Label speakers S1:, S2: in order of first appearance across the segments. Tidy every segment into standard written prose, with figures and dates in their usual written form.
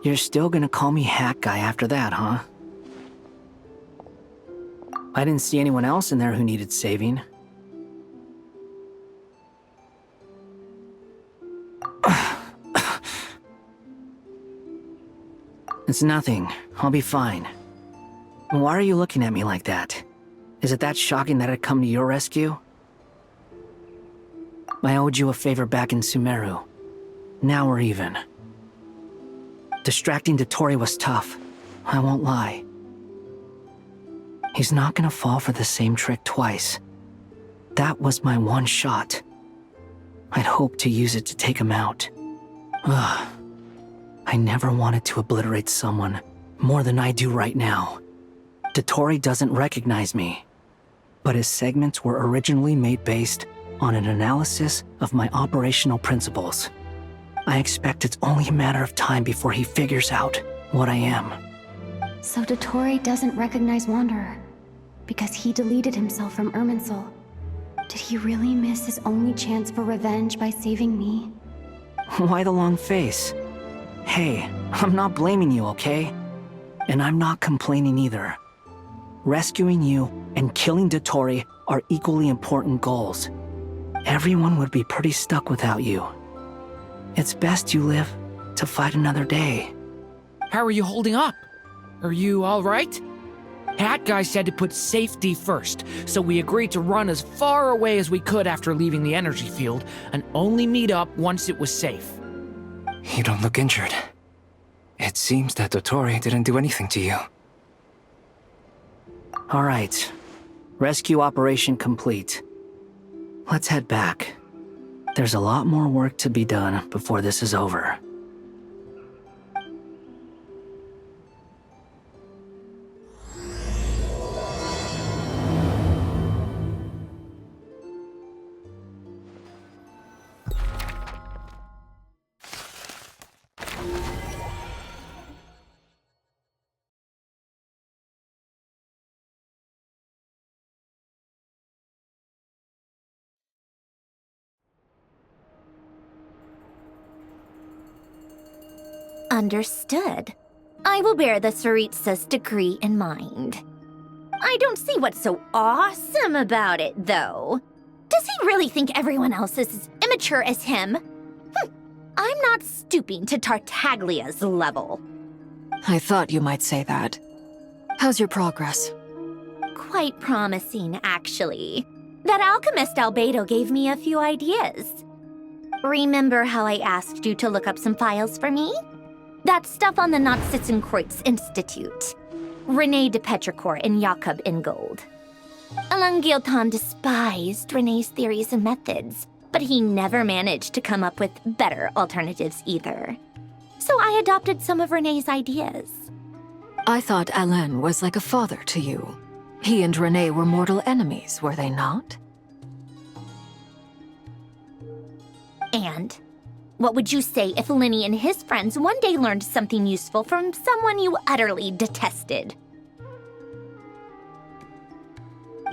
S1: You're still gonna call me Hat Guy after that, huh? I didn't see anyone else in there who needed saving. It's nothing. I'll be fine. Why are you looking at me like that? Is it that shocking that I'd come to your rescue? I owed you a favor back in Sumeru. Now we're even. Distracting Dotori was tough. I won't lie. He's not gonna fall for the same trick twice. That was my one shot. I'd hoped to use it to take him out. Ugh. I never wanted to obliterate someone more than I do right now. Dotori doesn't recognize me, but his segments were originally made based on an analysis of my operational principles. I expect it's only a matter of time before he figures out what I am.
S2: So Dotori doesn't recognize Wanderer because he deleted himself from Irminsul. Did he really miss his only chance for revenge by saving me?
S1: Why the long face? Hey, I'm not blaming you, okay? And I'm not complaining either. Rescuing you and killing Dotori are equally important goals. Everyone would be pretty stuck without you. It's best you live to fight another day.
S3: How are you holding up? Are you all right? Hat Guy said to put safety first, so we agreed to run as far away as we could after leaving the energy field and only meet up once it was safe.
S4: You don't look injured. It seems that Dotori didn't do anything to you.
S1: All right. Rescue operation complete. Let's head back. There's a lot more work to be done before this is over.
S5: Understood. I will bear the Tsaritsa's decree in mind. I don't see what's so awesome about it, though. Does he really think everyone else is as immature as him? I'm not stooping to Tartaglia's level.
S6: I thought you might say that. How's your progress?
S5: Quite promising, actually. That alchemist Albedo gave me a few ideas. Remember how I asked you to look up some files for me? That stuff on the Nazi-Kreuz Institute. René de Petrichor and Jakob Ingold. Alain Guillotin despised René's theories and methods, but he never managed to come up with better alternatives either. So I adopted some of René's ideas.
S6: I thought Alain was like a father to you. He and René were mortal enemies, were they not?
S5: And what would you say if Lenny and his friends one day learned something useful from someone you utterly detested?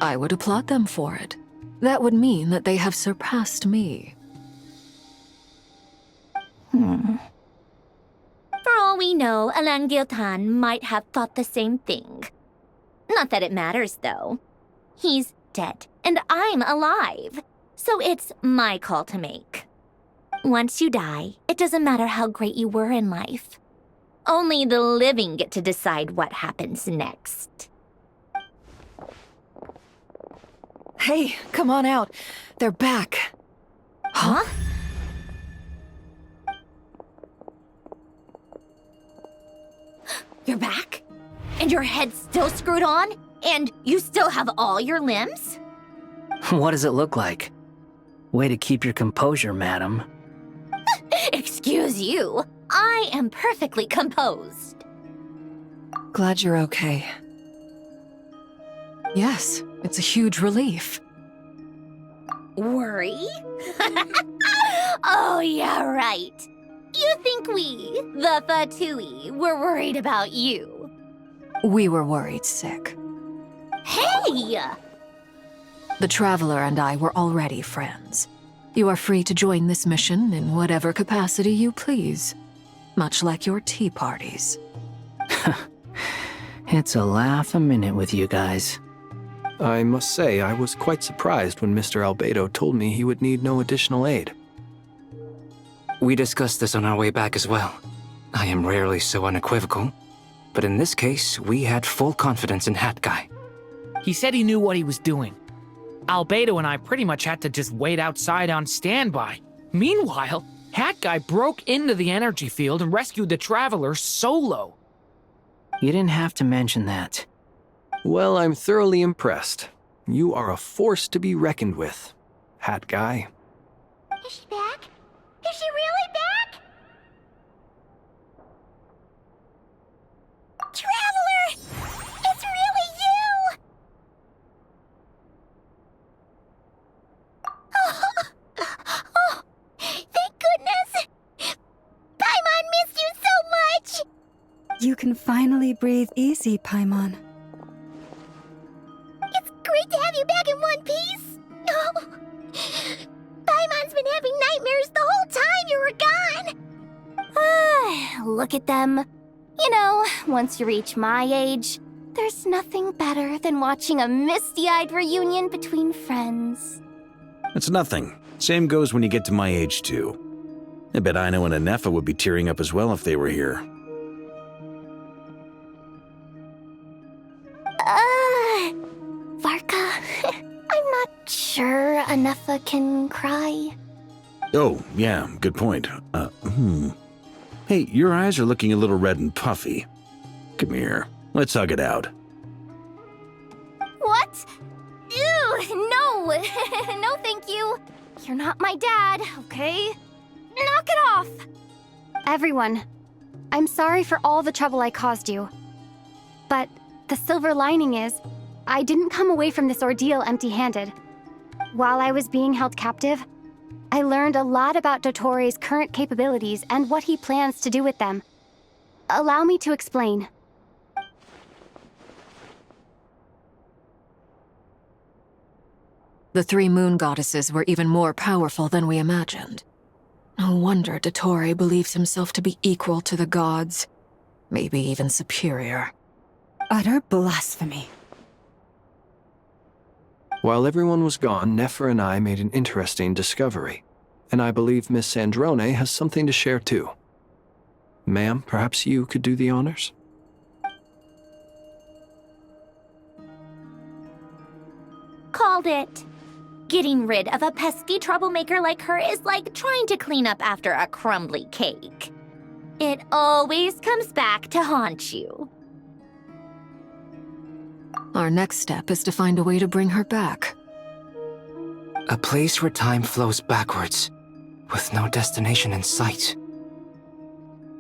S6: I would applaud them for it. That would mean that they have surpassed me.
S5: For all we know, Alain Guillotin might have thought the same thing. Not that it matters, though. He's dead, and I'm alive. So it's my call to make. Once you die, it doesn't matter how great you were in life. Only the living get to decide what happens next.
S6: Hey, come on out. They're back.
S5: Huh? You're back? And your head's still screwed on? And you still have all your limbs?
S1: What does it look like? Way to keep your composure, madam.
S5: Excuse you. I am perfectly composed.
S6: Glad you're okay. Yes, it's a huge relief.
S5: Worry? Oh, yeah, right. You think we, the Fatui, were worried about you?
S6: We were worried sick.
S5: Hey!
S6: The Traveler and I were already friends. You are free to join this mission in whatever capacity you please. much like your tea parties.
S1: It's a laugh a minute with you guys.
S7: I must say, I was quite surprised when Mr. Albedo told me he would need no additional aid.
S4: We discussed this on our way back as well. I am rarely so unequivocal, but in this case, we had full confidence in Hat Guy.
S3: He said he knew what he was doing. Albedo and I pretty much had to just wait outside on standby. Meanwhile, Hat Guy broke into the energy field and rescued the traveler solo.
S1: You didn't have to mention that.
S7: Well, I'm thoroughly impressed. You are a force to be reckoned with, Hat Guy.
S5: Is she back? Is she really back? Traveler! It's really you! Oh, thank goodness! Paimon missed you so much!
S8: You can finally breathe easy, Paimon.
S5: It's great to have you back in one piece! Oh, Paimon's been having nightmares the whole time you were gone! Look at them. You know, once you reach my age, there's nothing better than watching a misty-eyed reunion between friends.
S9: It's nothing. Same goes when you get to my age, too. I bet Aino and Anefa would be tearing up as well if they were here.
S5: Varka, I'm not sure Anefa can cry.
S9: Oh, yeah, good point. Hey, your eyes are looking a little red and puffy. Come here, let's hug it out.
S5: What? Ew, no! No, thank you. You're not my dad, okay? Knock it off!
S2: Everyone, I'm sorry for all the trouble I caused you. But the silver lining is, I didn't come away from this ordeal empty-handed. While I was being held captive, I learned a lot about Dottoro's current capabilities and what he plans to do with them. Allow me to explain.
S6: The three moon goddesses were even more powerful than we imagined. No wonder Dottore believes himself to be equal to the gods, maybe even superior.
S8: Utter blasphemy.
S7: While everyone was gone, Nefer and I made an interesting discovery, and I believe Miss Sandrone has something to share too. Ma'am, perhaps you could do the honors?
S5: Called it. Getting rid of a pesky troublemaker like her is like trying to clean up after a crumbly cake. It always comes back to haunt you.
S6: Our next step is to find a way to bring her back.
S4: A place where time flows backwards, with no destination in sight.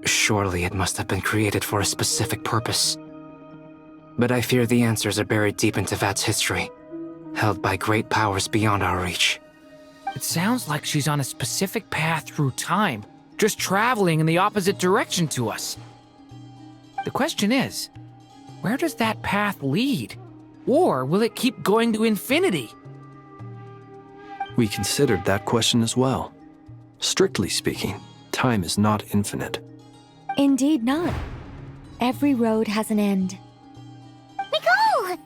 S4: Surely it must have been created for a specific purpose. But I fear the answers are buried deep into VIII's history, held by great powers beyond our reach.
S3: It sounds like she's on a specific path through time, just traveling in the opposite direction to us. The question is, where does that path lead? Or will it keep going to infinity?
S7: We considered that question as well. Strictly speaking, time is not infinite.
S10: Indeed not. Every road has an end.
S5: Nicole!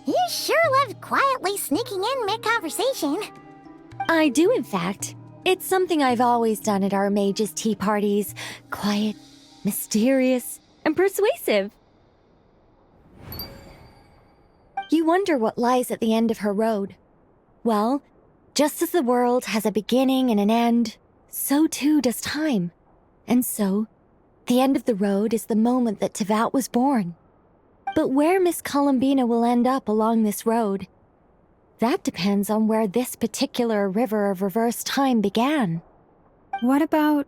S5: You sure love quietly sneaking in mid-conversation.
S10: I do, in fact. It's something I've always done at our mages' tea parties. Quiet, mysterious, and persuasive. You wonder what lies at the end of her road. Well, just as the world has a beginning and an end, so too does time. And so, the end of the road is the moment that Tevat was born. But where Miss Columbina will end up along this road, that depends on where this particular river of reverse time began.
S8: What about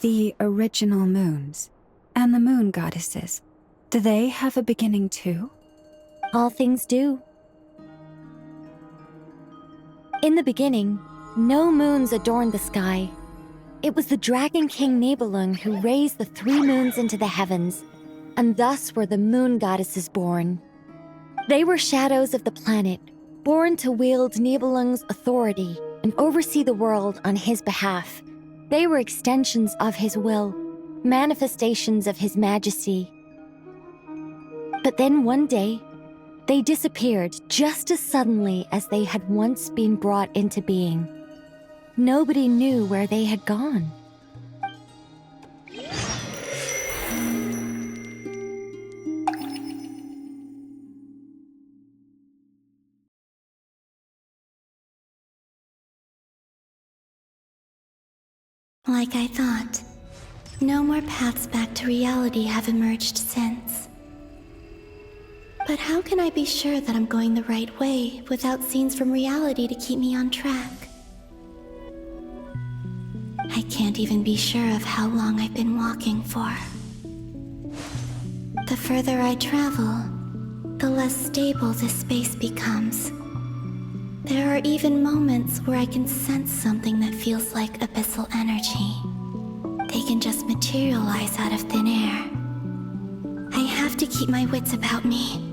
S8: the original moons and the moon goddesses? Do they have a beginning too?
S10: All things do. In the beginning, no moons adorned the sky. It was the Dragon King Nibelung who raised the three moons into the heavens, and thus were the moon goddesses born. They were shadows of the planet, born to wield Nibelung's authority and oversee the world on his behalf. They were extensions of his will, manifestations of His Majesty. But then one day, they disappeared just as suddenly as they had once been brought into being. Nobody knew where they had gone.
S11: Like I thought, no more paths back to reality have emerged since. But how can I be sure that I'm going the right way without scenes from reality to keep me on track? I can't even be sure of how long I've been walking for. The further I travel, the less stable this space becomes. There are even moments where I can sense something that feels like abyssal energy. They can just materialize out of thin air. I have to keep my wits about me.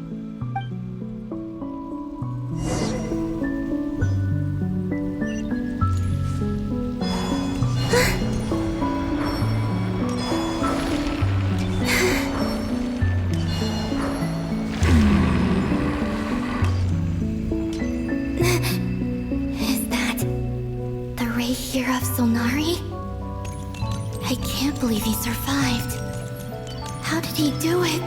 S11: I can't believe he survived. How did he do it?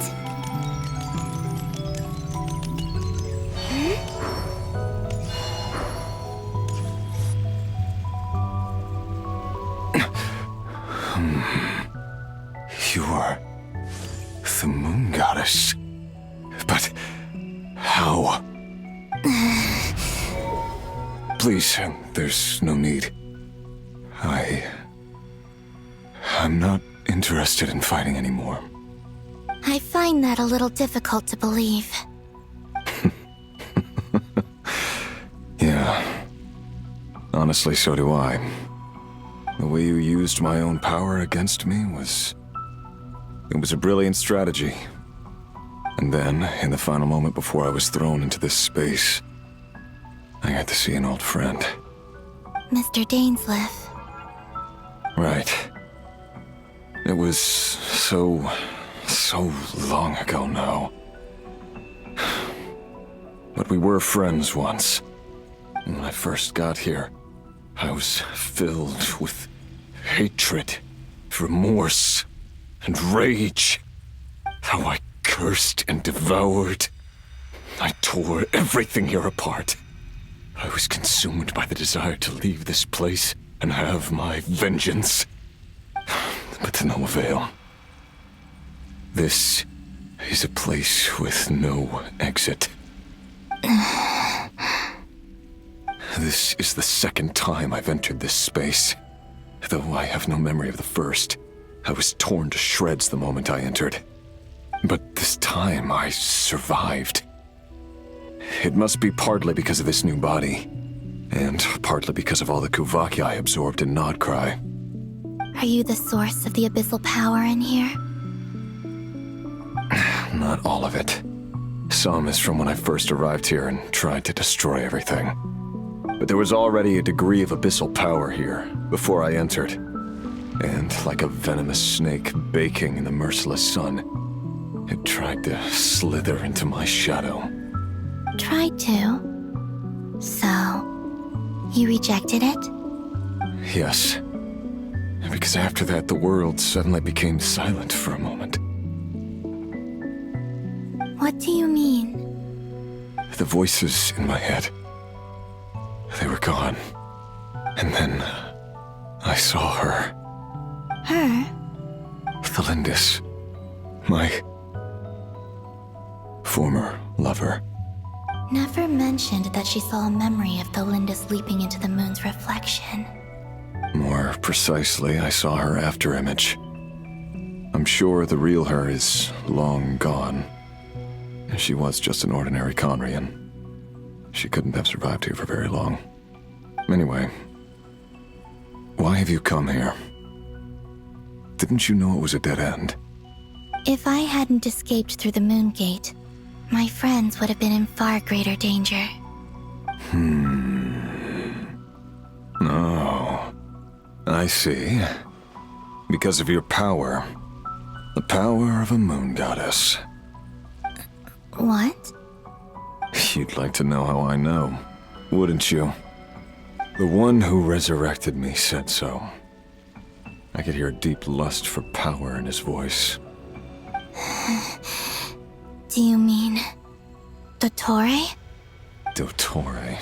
S12: You are the moon goddess. But how? Please, there's no need. I'm not interested in fighting anymore.
S11: I find that a little difficult to believe.
S12: Yeah. Honestly, so do I. The way you used my own power against me was... It was a brilliant strategy. And then, in the final moment before I was thrown into this space, I got to see an old friend.
S11: Mr. Dainsleif.
S12: Right. It was so long ago now. But we were friends once. When I first got here, I was filled with hatred, remorse, and rage. How I cursed and devoured. I tore everything here apart. I was consumed by the desire to leave this place and have my vengeance. But to no avail. This is a place with no exit. This is the second time I've entered this space. Though I have no memory of the first. I was torn to shreds the moment I entered. But this time I survived. It must be partly because of this new body. And partly because of all the Kuvaki I absorbed in Nodcry.
S11: Are you the source of the abyssal power in here?
S12: Not all of it. Some is from when I first arrived here and tried to destroy everything. But there was already a degree of abyssal power here before I entered. And like a venomous snake baking in the merciless sun, it tried to slither into my shadow.
S11: Tried to? So, you rejected it?
S12: Yes. Because after that, the world suddenly became silent for a moment.
S11: What do you mean?
S12: The voices in my head, they were gone. And then I saw her.
S11: Her?
S12: Thelindis. My former lover.
S11: Never mentioned that she saw a memory of Thelindis leaping into the moon's reflection.
S12: More precisely, I saw her afterimage. I'm sure the real her is long gone. She was just an ordinary Conrian. She couldn't have survived here for very long. Anyway, why have you come here? Didn't you know it was a dead end?
S11: If I hadn't escaped through the moon gate, my friends would have been in far greater danger.
S12: Oh, I see. Because of your power. The power of a moon goddess.
S11: What?
S12: You'd like to know how I know, wouldn't you? The one who resurrected me said so. I could hear a deep lust for power in his voice.
S11: Do you mean... Dottore?
S12: Dottore.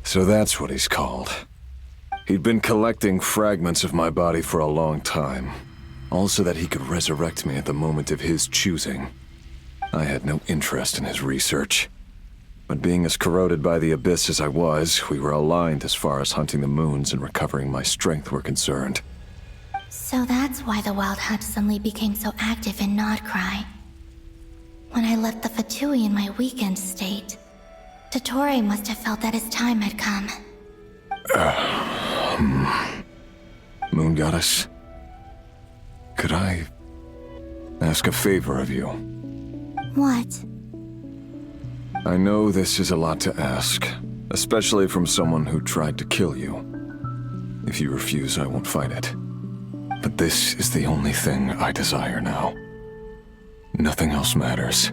S12: So that's what he's called. He'd been collecting fragments of my body for a long time. All so that he could resurrect me at the moment of his choosing. I had no interest in his research. But being as corroded by the abyss as I was, we were aligned as far as hunting the moons and recovering my strength were concerned.
S11: So that's why the Wild Hunt suddenly became so active in Nodcry. When I left the Fatui in my weakened state, Dottore must have felt that his time had come.
S12: Moon Goddess? Could I ask a favor of you?
S11: What?
S12: I know this is a lot to ask, especially from someone who tried to kill you. If you refuse, I won't fight it. But this is the only thing I desire now. Nothing else matters.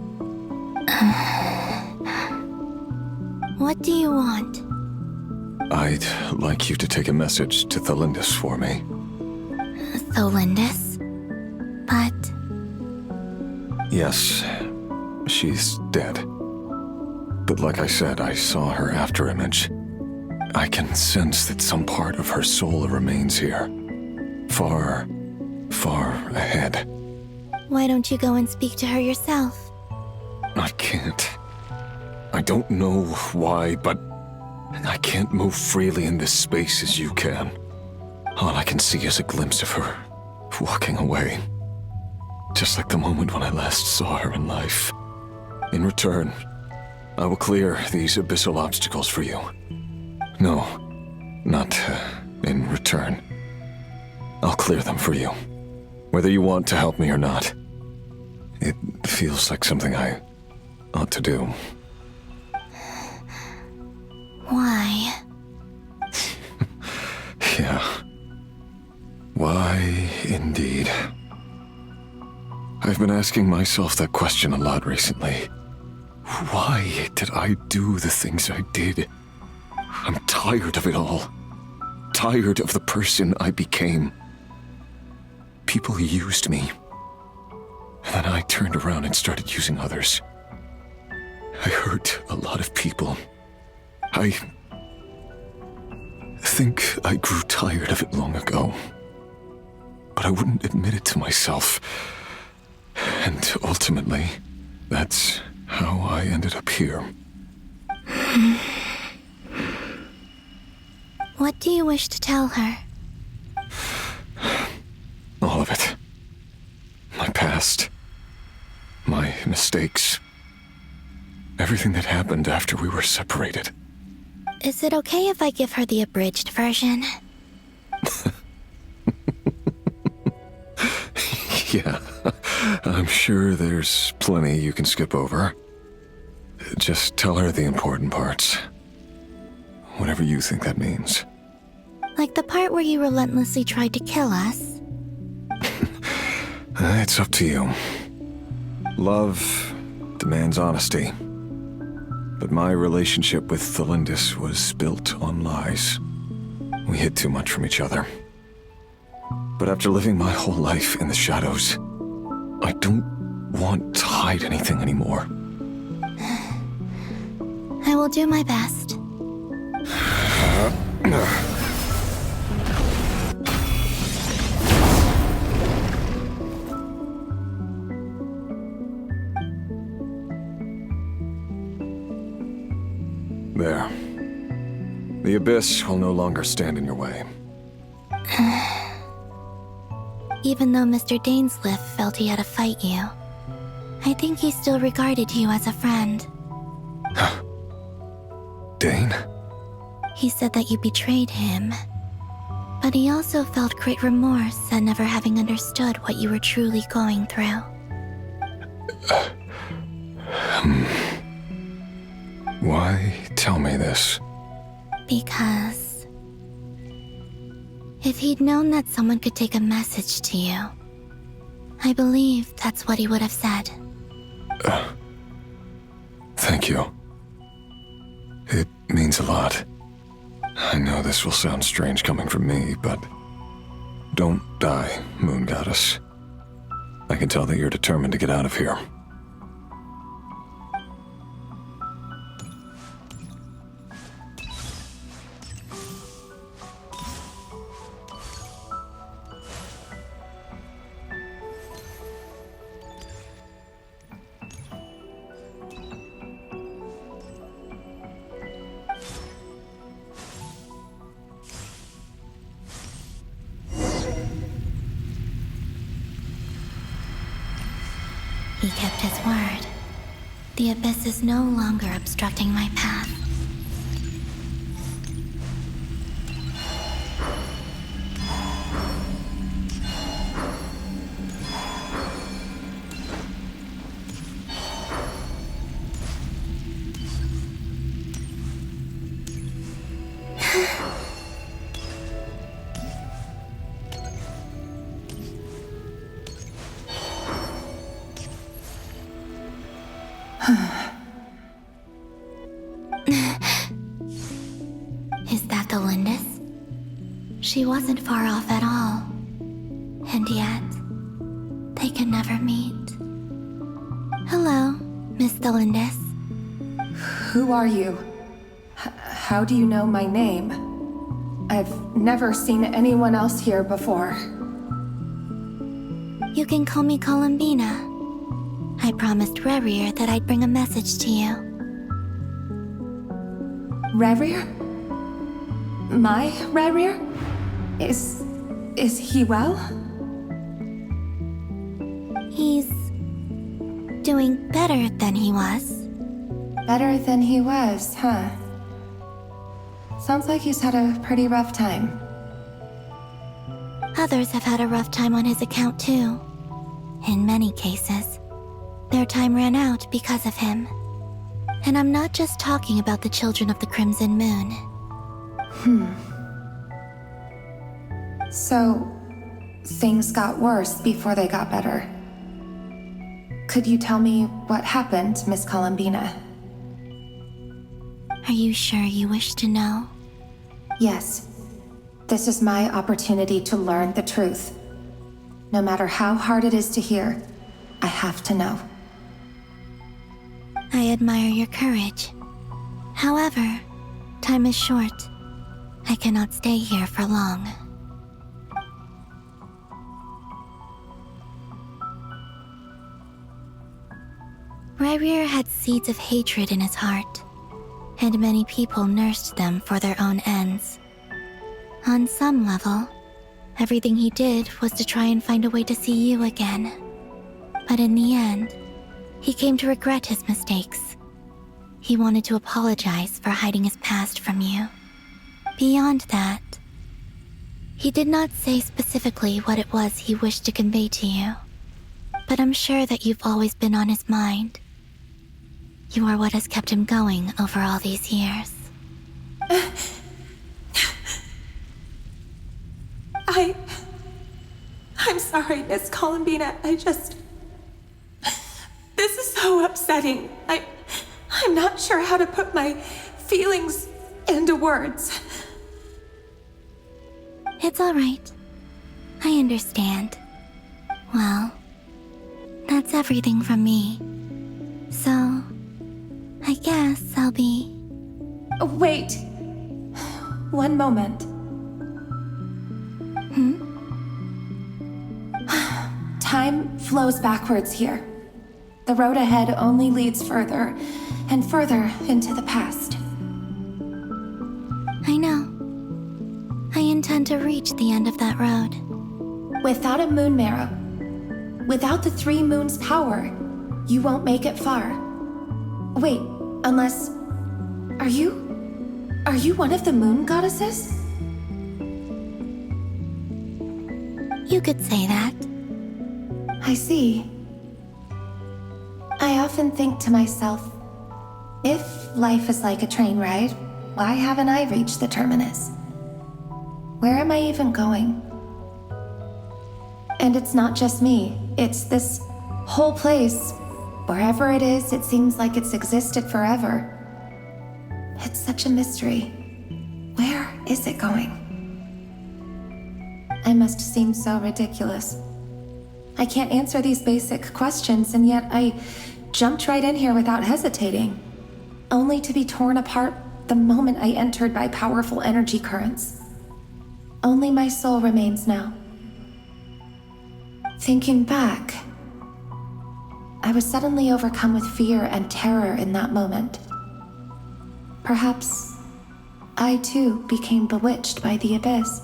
S11: What do you want?
S12: I'd like you to take a message to Thelindis for me.
S11: Thelindis? But...
S12: Yes, she's dead. But like I said, I saw her afterimage. I can sense that some part of her soul remains here. Far, far ahead.
S11: Why don't you go and speak to her yourself?
S12: I can't. I don't know why, but I can't move freely in this space as you can. All I can see is a glimpse of her, walking away. Just like the moment when I last saw her in life. In return, I will clear these abyssal obstacles for you. No, not in return. I'll clear them for you, whether you want to help me or not. It feels like something I ought to do.
S11: Why?
S12: Yeah. Why, indeed. I've been asking myself that question a lot recently. Why did I do the things I did? I'm tired of it all. Tired of the person I became. People used me. And then I turned around and started using others. I hurt a lot of people. I think I grew tired of it long ago. But I wouldn't admit it to myself. And ultimately, that's how I ended up here.
S11: What do you wish to tell her?
S12: All of it. My past. My mistakes. Everything that happened after we were separated.
S11: Is it okay if I give her the abridged version?
S12: Yeah, I'm sure there's plenty you can skip over. Just tell her the important parts. Whatever you think that means.
S11: Like the part where you relentlessly tried to kill us?
S12: It's up to you. Love demands honesty. But my relationship with Thelindis was built on lies. We hid too much from each other. But after living my whole life in the shadows, I don't want to hide anything anymore.
S11: I will do my best.
S12: There. The abyss will no longer stand in your way.
S11: Even though Mr. Dainsleif felt he had to fight you, I think he still regarded you as a friend.
S12: Dane?
S11: He said that you betrayed him, but he also felt great remorse at never having understood what you were truly going through.
S12: Why tell me this?
S11: Because If he'd known that someone could take a message to you, I believe that's what he would have said.
S12: Thank you. It means a lot. I know this will sound strange coming from me, but don't die, Moon Goddess. I can tell that you're determined to get out of here.
S11: He kept his word. The abyss is no longer obstructing my path. Is that the Lindis? She wasn't far off at all. And yet, they can never meet. Hello, Miss Lindis.
S13: Who are you? How do you know my name? I've never seen anyone else here before.
S11: You can call me Columbina. I promised Rerir that I'd bring a message to you.
S13: Rerir? My Rerir? Is he well?
S11: He's doing better than he was.
S13: Better than he was, huh? Sounds like he's had a pretty rough time.
S11: Others have had a rough time on his account too. In many cases, their time ran out because of him. And I'm not just talking about the children of the Crimson Moon.
S13: So, things got worse before they got better. Could you tell me what happened, Miss Columbina?
S11: Are you sure you wish to know?
S13: Yes. This is my opportunity to learn the truth. No matter how hard it is to hear, I have to know.
S11: I admire your courage. However, time is short. I cannot stay here for long. Rerir had seeds of hatred in his heart, and many people nursed them for their own ends. On some level, everything he did was to try and find a way to see you again. But in the end, he came to regret his mistakes. He wanted to apologize for hiding his past from you. Beyond that, he did not say specifically what it was he wished to convey to you, but I'm sure that you've always been on his mind. You are what has kept him going over all these years.
S13: I'm sorry, Miss Columbina. This is so upsetting. I'm not sure how to put my feelings into words.
S11: It's all right. I understand. Well, that's everything from me. So, I guess I'll be...
S13: Wait. One moment. Time flows backwards here. The road ahead only leads further and further into the past.
S11: I know. I intend to reach the end of that road.
S13: Without a moon marrow, without the 3 moons' power, you won't make it far. Wait, unless... Are you one of the moon goddesses?
S11: You could say that.
S13: I see. I often think to myself, if life is like a train ride, why haven't I reached the terminus? Where am I even going? And it's not just me, it's this whole place. Wherever it is, it seems like it's existed forever. It's such a mystery. Where is it going? I must seem so ridiculous. I can't answer these basic questions, and yet I jumped right in here without hesitating, only to be torn apart the moment I entered by powerful energy currents. Only my soul remains now. Thinking back, I was suddenly overcome with fear and terror in that moment. Perhaps I too became bewitched by the abyss.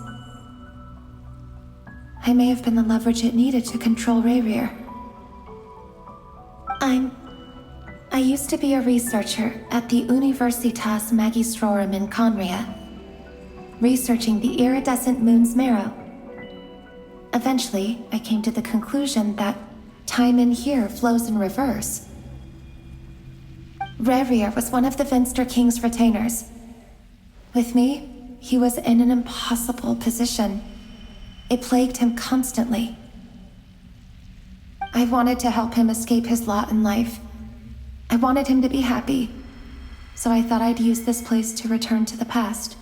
S13: I may have been the leverage it needed to control Rayrir. I used to be a researcher at the Universitas Magistrorum in Conria, researching the iridescent moon's marrow. Eventually, I came to the conclusion that time in here flows in reverse. Rayrir was one of the Vinster King's retainers. With me, he was in an impossible position. It plagued him constantly. I wanted to help him escape his lot in life. I wanted him to be happy, so I thought I'd use this place to return to the past.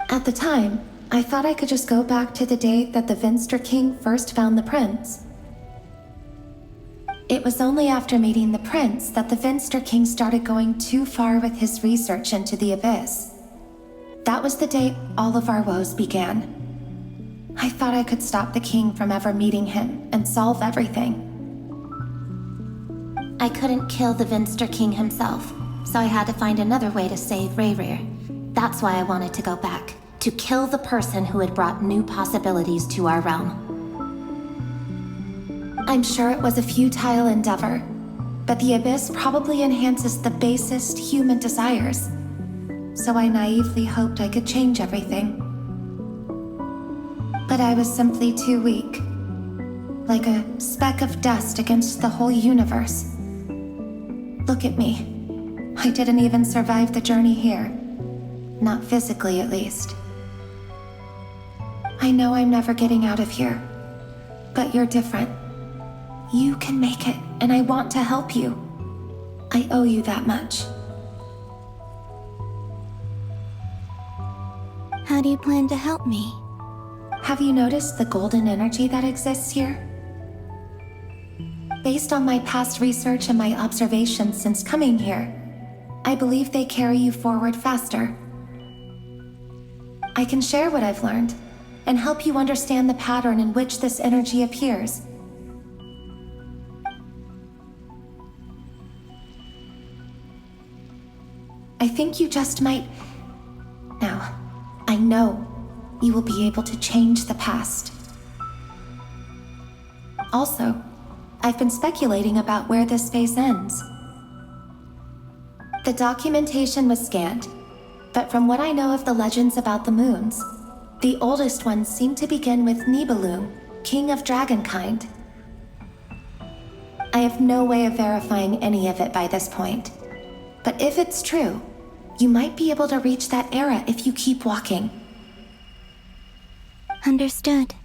S13: At the time, I thought I could just go back to the day that the Vinster King first found the prince. It was only after meeting the prince that the Vinster King started going too far with his research into the abyss. That was the day all of our woes began. I thought I could stop the king from ever meeting him and solve everything.
S11: I couldn't kill the Vinster King himself, so I had to find another way to save Rayrir. That's why I wanted to go back, to kill the person who had brought new possibilities to our realm.
S13: I'm sure it was a futile endeavor, but the abyss probably enhances the basest human desires. So I naively hoped I could change everything. But I was simply too weak, like a speck of dust against the whole universe. Look at me. I didn't even survive the journey here. Not physically, at least. I know I'm never getting out of here, but you're different. You can make it, and I want to help you. I owe you that much.
S11: How do you plan to help me?
S13: Have you noticed the golden energy that exists here? Based on my past research and my observations since coming here, I believe they carry you forward faster. I can share what I've learned and help you understand the pattern in which this energy appears. I think you just might... Now, I know you will be able to change the past. Also, I've been speculating about where this space ends. The documentation was scanned, but from what I know of the legends about the moons, the oldest ones seem to begin with Nibelung, king of dragonkind. I have no way of verifying any of it by this point, but if it's true, you might be able to reach that era if you keep walking.
S11: Understood.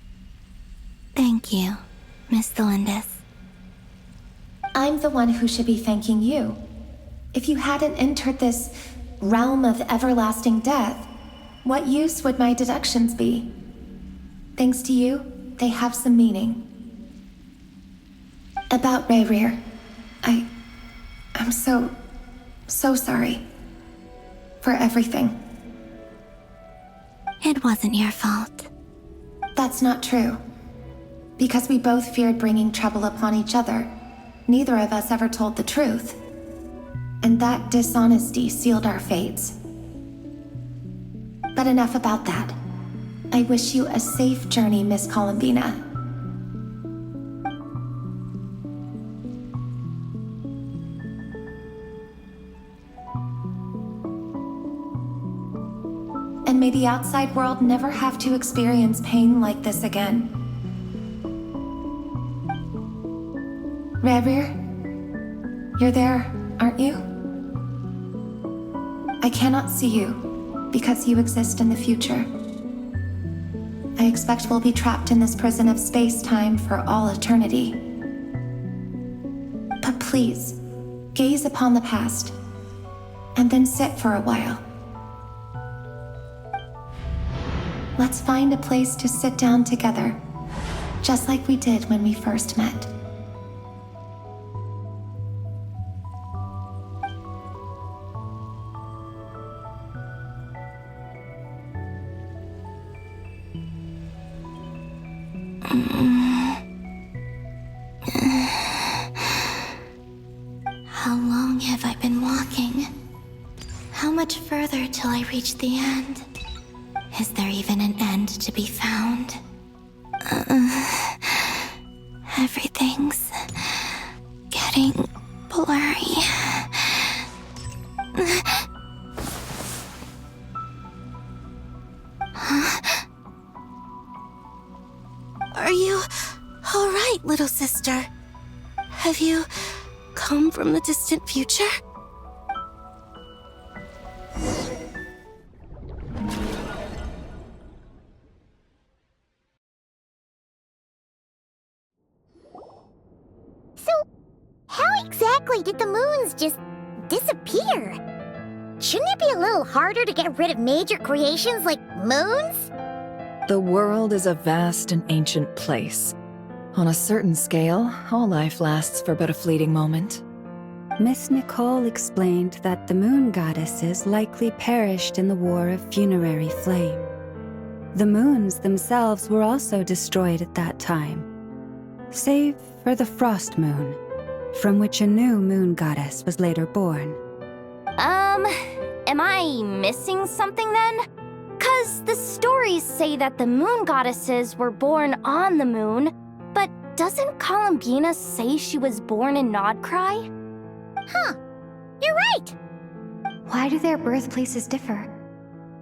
S11: Thank you, Miss Thelindis.
S13: I'm the one who should be thanking you. If you hadn't entered this realm of everlasting death, what use would my deductions be? Thanks to you, they have some meaning. About Rayrir, I'm so sorry. For everything.
S11: It wasn't your fault.
S13: That's not true. Because we both feared bringing trouble upon each other, neither of us ever told the truth. And that dishonesty sealed our fates. But enough about that. I wish you a safe journey, Miss Columbina. And may the outside world never have to experience pain like this again. Rayrir, you're there, aren't you? I cannot see you, because you exist in the future. I expect we'll be trapped in this prison of space-time for all eternity. But please, gaze upon the past, and then sit for a while. Let's find a place to sit down together, just like we did when we first met.
S11: How long have I been walking? How much further till I reach the end? Is there even an end to be found? Everything's getting blurry. Are you all right, little sister? Have you come from the distant future?
S14: So, how exactly did the moons just disappear? Shouldn't it be a little harder to get rid of major creations like moons?
S6: The world is a vast and ancient place. On a certain scale, all life lasts for but a fleeting moment.
S8: Miss Nicole explained that the moon goddesses likely perished in the War of Funerary Flame. The moons themselves were also destroyed at that time, save for the Frost Moon, from which a new moon goddess was later born.
S2: Am I missing something then? 'Cause the stories say that the moon goddesses were born on the moon, but doesn't Columbina say she was born in Nodcry?
S14: Huh, you're right!
S2: Why do their birthplaces differ?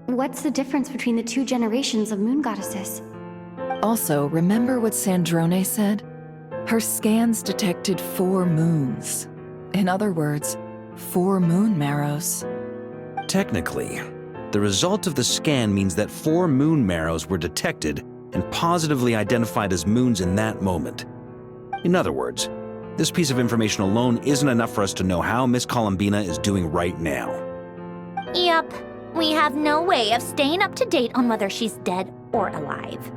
S2: What's the difference between the two generations of moon goddesses?
S6: Also, remember what Sandrone said? Her scans detected 4 moons. In other words, 4 moon marrows.
S9: Technically, the result of the scan means that 4 moon marrows were detected and positively identified as moons in that moment. In other words, this piece of information alone isn't enough for us to know how Miss Columbina is doing right now.
S5: Yep, we have no way of staying up to date on whether she's dead or alive.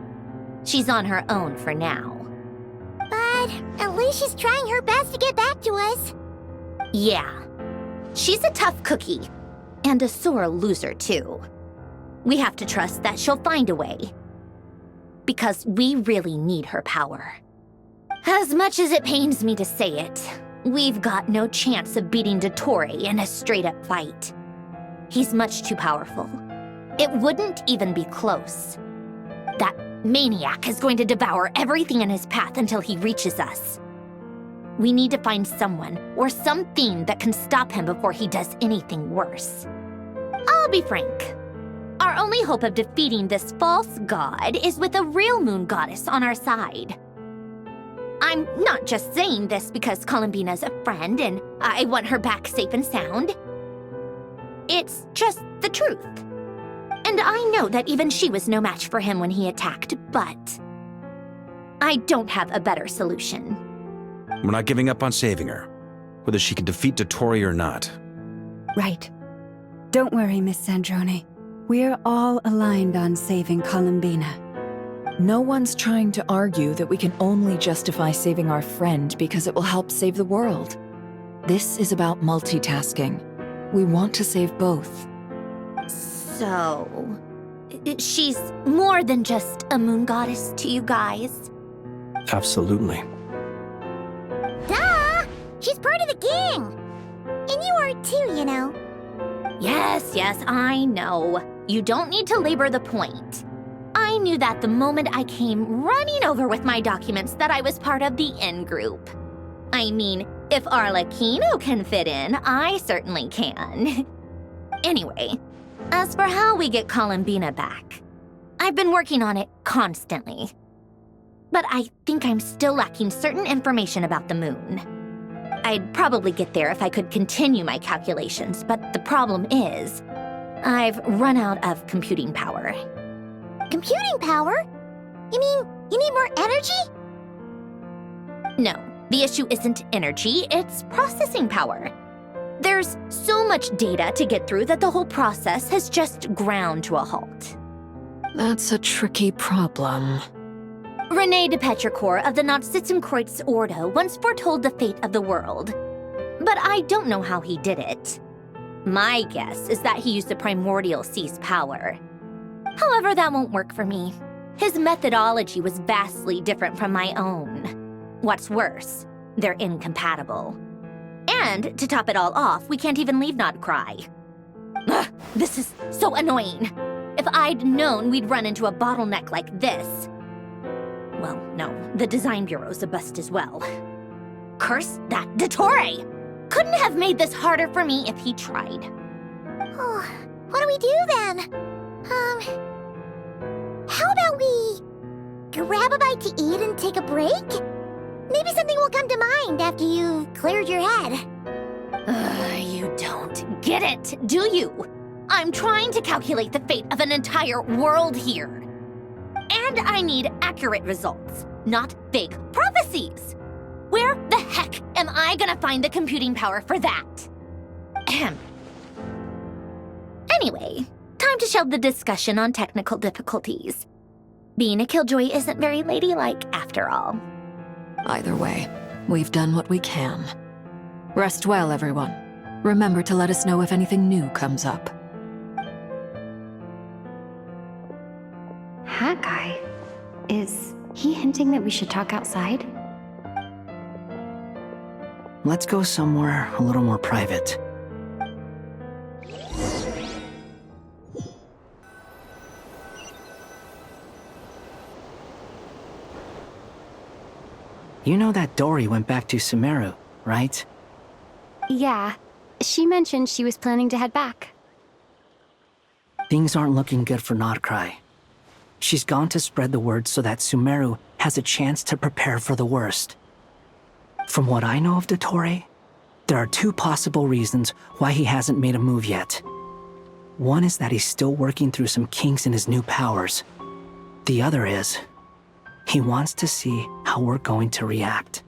S5: She's on her own for now.
S14: But at least she's trying her best to get back to us.
S5: Yeah, she's a tough cookie. And a sore loser, too. We have to trust that she'll find a way. Because we really need her power. As much as it pains me to say it, we've got no chance of beating Dottore in a straight-up fight. He's much too powerful. It wouldn't even be close. That maniac is going to devour everything in his path until he reaches us. We need to find someone or something that can stop him before he does anything worse. I'll be frank. Our only hope of defeating this false god is with a real moon goddess on our side. I'm not just saying this because Columbina's a friend and I want her back safe and sound. It's just the truth. And I know that even she was no match for him when he attacked, but I don't have a better solution.
S9: We're not giving up on saving her, whether she can defeat Dottore or not.
S8: Right. Don't worry, Miss Sandrone. We're all aligned on saving Columbina.
S6: No one's trying to argue that we can only justify saving our friend because it will help save the world. This is about multitasking. We want to save both.
S5: So, she's more than just a moon goddess to you guys?
S7: Absolutely.
S14: Duh! She's part of the gang! And you are too, you know.
S5: Yes, I know. You don't need to labor the point. I knew that the moment I came running over with my documents that I was part of the in-group. I mean, if Arlecchino can fit in, I certainly can. Anyway, as for how we get Columbina back, I've been working on it constantly. But I think I'm still lacking certain information about the moon. I'd probably get there if I could continue my calculations, but the problem is, I've run out of computing power.
S14: Computing power? You mean you need more energy?
S5: No, the issue isn't energy, it's processing power. There's so much data to get through that the whole process has just ground to a halt.
S6: That's a tricky problem.
S5: René de Petrichor of the Nazissenkreuz Ordo once foretold the fate of the world. But I don't know how he did it. My guess is that he used the primordial sea's power. However, that won't work for me. His methodology was vastly different from my own. What's worse, they're incompatible. And, to top it all off, we can't even leave Nodcry. Ugh, this is so annoying. If I'd known we'd run into a bottleneck like this... Well, no, the design bureau's a bust as well. Curse that Dottore! Couldn't have made this harder for me if he tried.
S14: Oh, what do we do then? How about we grab a bite to eat and take a break? Maybe something will come to mind after you've cleared your head.
S5: You don't get it, do you? I'm trying to calculate the fate of an entire world here. And I need accurate results, not big prophecies. Where the heck am I gonna find the computing power for that? Ahem. Anyway, time to shelve the discussion on technical difficulties. Being a killjoy isn't very ladylike after all.
S6: Either way, we've done what we can. Rest well, everyone. Remember to let us know if anything new comes up.
S2: Hat guy? Is he hinting that we should talk outside?
S1: Let's go somewhere a little more private. You know that Dory went back to Sumeru, right?
S2: Yeah. She mentioned she was planning to head back.
S1: Things aren't looking good for Nodcry. She's gone to spread the word so that Sumeru has a chance to prepare for the worst. From what I know of Dottore, there are two possible reasons why he hasn't made a move yet. One is that he's still working through some kinks in his new powers. The other is, he wants to see how we're going to react.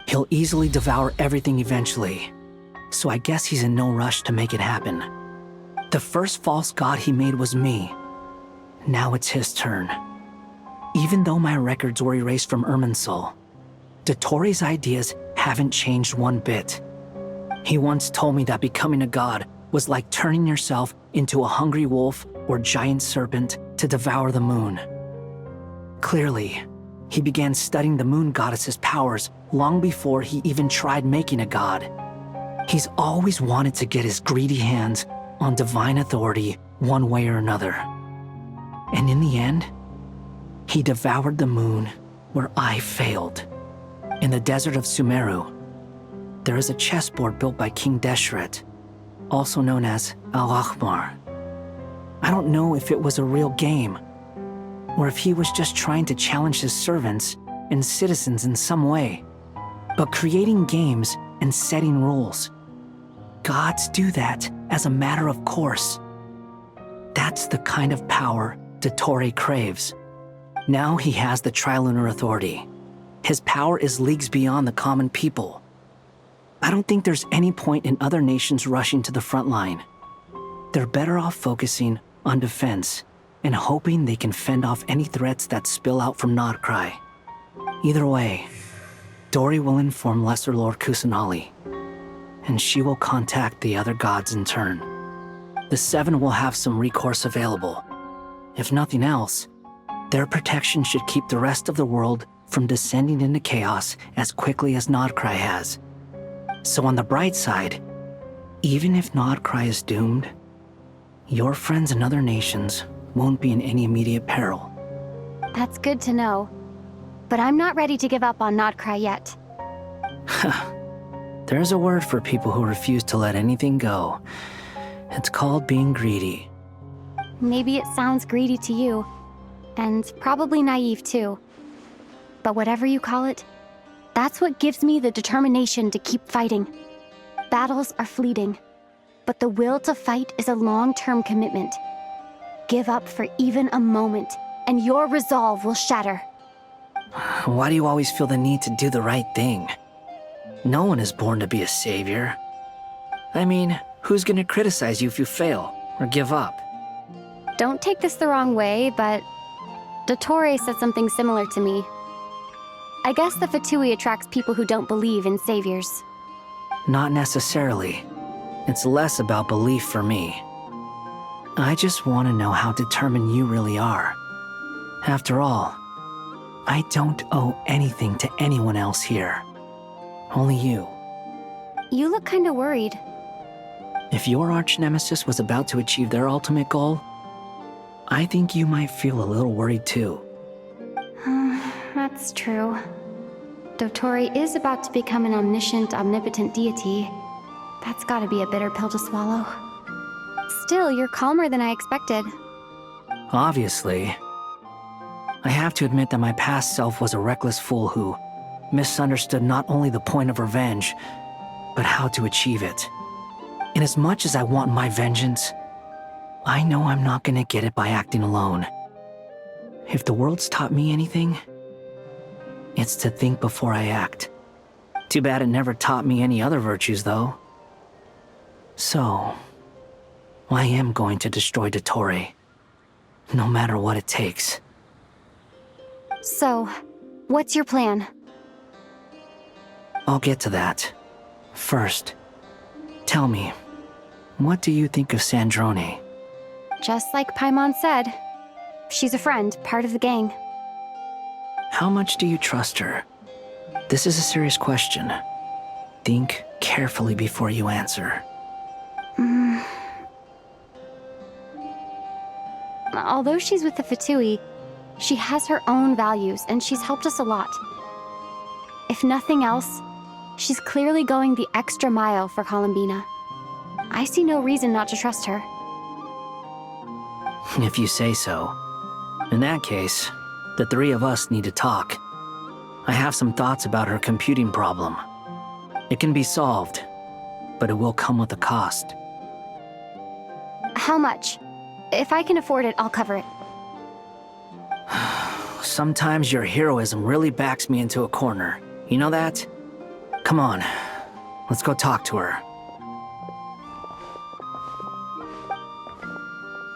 S1: He'll easily devour everything eventually, so I guess he's in no rush to make it happen. The first false god he made was me. Now it's his turn. Even though my records were erased from Irminsul, Dottore's ideas haven't changed one bit. He once told me that becoming a god was like turning yourself into a hungry wolf or giant serpent to devour the moon. Clearly, he began studying the moon goddess's powers long before he even tried making a god. He's always wanted to get his greedy hands on divine authority one way or another. And in the end, he devoured the moon where I failed. In the desert of Sumeru, there is a chessboard built by King Deshret, also known as Al-Ahmar. I don't know if it was a real game, or if he was just trying to challenge his servants and citizens in some way. But creating games and setting rules, gods do that as a matter of course. That's the kind of power Dottore craves. Now he has the Trilunar Authority. His power is leagues beyond the common people. I don't think there's any point in other nations rushing to the front line. They're better off focusing on defense and hoping they can fend off any threats that spill out from Nodcry. Either way, Dory will inform Lesser Lord Kusanali, and she will contact the other gods in turn. The Seven will have some recourse available. If nothing else, their protection should keep the rest of the world from descending into chaos as quickly as Nodcry has. So on the bright side, even if Nodcry is doomed, your friends in other nations won't be in any immediate peril.
S2: That's good to know. But I'm not ready to give up on Nodcry yet.
S1: There's a word for people who refuse to let anything go. It's called being greedy.
S2: Maybe it sounds greedy to you, and probably naive too. But whatever you call it, that's what gives me the determination to keep fighting. Battles are fleeting, but the will to fight is a long-term commitment. Give up for even a moment, and your resolve will shatter.
S1: Why do you always feel the need to do the right thing? No one is born to be a savior. I mean, who's gonna criticize you if you fail or give up?
S2: Don't take this the wrong way, but Dottore said something similar to me. I guess the VIII attracts people who don't believe in saviors.
S1: Not necessarily. It's less about belief for me. I just want to know how determined you really are. After all, I don't owe anything to anyone else here. Only you.
S2: You look kinda worried.
S1: If your arch-nemesis was about to achieve their ultimate goal, I think you might feel a little worried too.
S2: That's true. Dottore is about to become an omniscient, omnipotent deity. That's gotta be a bitter pill to swallow. Still, you're calmer than I expected.
S1: Obviously. I have to admit that my past self was a reckless fool who misunderstood not only the point of revenge, but how to achieve it. And as much as I want my vengeance, I know I'm not gonna get it by acting alone. If the world's taught me anything, it's to think before I act. Too bad it never taught me any other virtues, though. So, I am going to destroy Dottore, no matter what it takes.
S2: So, what's your plan?
S1: I'll get to that. First, tell me, what do you think of Sandrone?
S2: Just like Paimon said, she's a friend, part of the gang.
S1: How much do you trust her? This is a serious question. Think carefully before you answer.
S2: Although she's with the VIII, she has her own values, and she's helped us a lot. If nothing else, she's clearly going the extra mile for Columbina. I see no reason not to trust her.
S1: If you say so. In that case, the three of us need to talk. I have some thoughts about her computing problem. It can be solved, but it will come with a cost.
S2: How much? If I can afford it, I'll cover it.
S1: Sometimes your heroism really backs me into a corner. You know that? Come on, let's go talk to her.